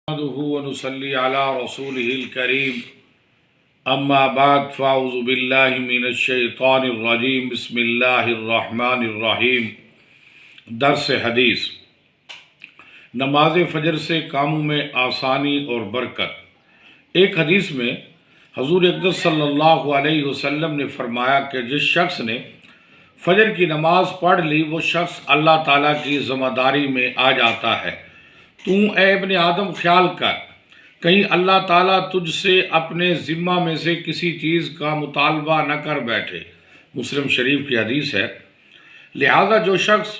نحمده ونصلي على رسوله الكريم اما بعد فاعوذ باللہ من الشیطان الرجیم بسم اللہ الرحمن الرحیم۔ درس حدیث۔ نماز فجر سے کاموں میں آسانی اور برکت۔ ایک حدیث میں حضور اقدس صلی اللہ علیہ وسلم نے فرمایا کہ جس شخص نے فجر کی نماز پڑھ لی وہ شخص اللہ تعالیٰ کی ذمہ داری میں آ جاتا ہے۔ تو اے ابن آدم خیال کر کہیں اللہ تعالیٰ تجھ سے اپنے ذمہ میں سے کسی چیز کا مطالبہ نہ کر بیٹھے۔ مسلم شریف کی حدیث ہے۔ لہذا جو شخص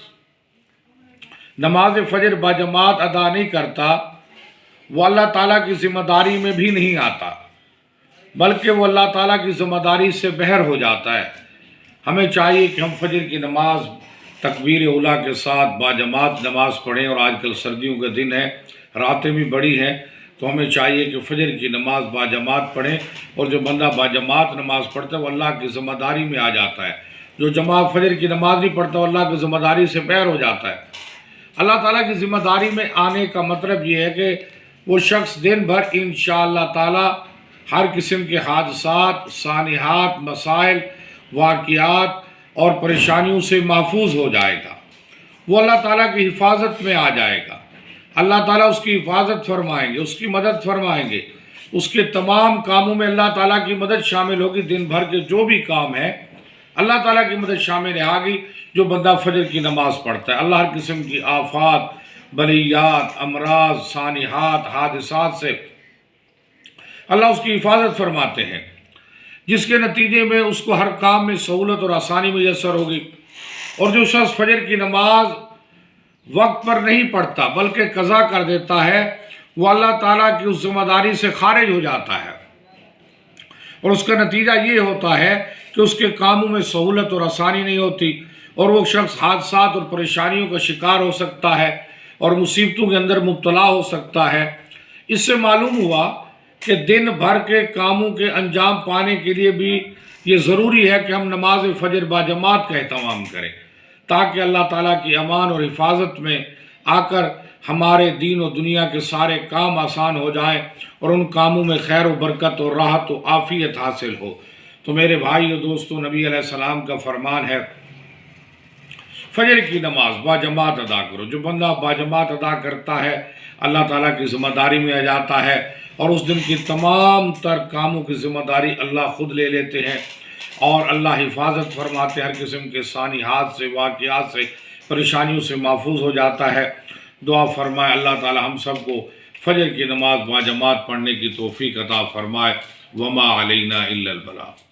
نماز فجر باجماعت ادا نہیں کرتا وہ اللہ تعالیٰ کی ذمہ داری میں بھی نہیں آتا، بلکہ وہ اللہ تعالیٰ کی ذمہ داری سے بہر ہو جاتا ہے۔ ہمیں چاہیے کہ ہم فجر کی نماز تکبیر اولیٰ کے ساتھ باجماعت نماز پڑھیں، اور آج کل سردیوں کے دن ہیں، راتیں بھی بڑی ہیں، تو ہمیں چاہیے کہ فجر کی نماز باجماعت پڑھیں۔ اور جو بندہ باجماعت نماز پڑھتا ہے وہ اللہ کی ذمہ داری میں آ جاتا ہے۔ جو جماعت فجر کی نماز نہیں پڑھتا وہ اللہ کی ذمہ داری سے بہر ہو جاتا ہے۔ اللہ تعالیٰ کی ذمہ داری میں آنے کا مطلب یہ ہے کہ وہ شخص دن بھر انشاءاللہ تعالیٰ ہر قسم کے حادثات، سانحات، مسائل، واقعات اور پریشانیوں سے محفوظ ہو جائے گا۔ وہ اللہ تعالیٰ کی حفاظت میں آ جائے گا۔ اللہ تعالیٰ اس کی حفاظت فرمائیں گے، اس کی مدد فرمائیں گے۔ اس کے تمام کاموں میں اللہ تعالیٰ کی مدد شامل ہوگی۔ دن بھر کے جو بھی کام ہیں اللہ تعالیٰ کی مدد شامل رہے گی جو بندہ فجر کی نماز پڑھتا ہے۔ اللہ ہر قسم کی آفات، بلیات، امراض، سانحات، حادثات سے اللہ اس کی حفاظت فرماتے ہیں، جس کے نتیجے میں اس کو ہر کام میں سہولت اور آسانی میسر ہوگی۔ اور جو شخص فجر کی نماز وقت پر نہیں پڑھتا بلکہ قضا کر دیتا ہے وہ اللہ تعالیٰ کی اس ذمہ داری سے خارج ہو جاتا ہے، اور اس کا نتیجہ یہ ہوتا ہے کہ اس کے کاموں میں سہولت اور آسانی نہیں ہوتی، اور وہ شخص حادثات اور پریشانیوں کا شکار ہو سکتا ہے اور مصیبتوں کے اندر مبتلا ہو سکتا ہے۔ اس سے معلوم ہوا کہ دن بھر کے کاموں کے انجام پانے کے لیے بھی یہ ضروری ہے کہ ہم نماز فجر باجماعت کا اہتمام کریں، تاکہ اللہ تعالیٰ کی امان اور حفاظت میں آ کر ہمارے دین و دنیا کے سارے کام آسان ہو جائیں اور ان کاموں میں خیر و برکت اور راحت و عافیت حاصل ہو۔ تو میرے بھائی و دوستو، نبی علیہ السلام کا فرمان ہے فجر کی نماز باجماعت ادا کرو۔ جو بندہ باجماعت ادا کرتا ہے اللہ تعالیٰ کی ذمہ داری میں آ جاتا ہے، اور اس دن کی تمام تر کاموں کی ذمہ داری اللہ خود لے لیتے ہیں، اور اللہ حفاظت فرماتے ہر قسم کے سانحات سے، واقعات سے، پریشانیوں سے محفوظ ہو جاتا ہے۔ دعا فرمائے اللہ تعالی ہم سب کو فجر کی نماز باجماعت پڑھنے کی توفیق عطا فرمائے۔ وما علینا الا البلاغ۔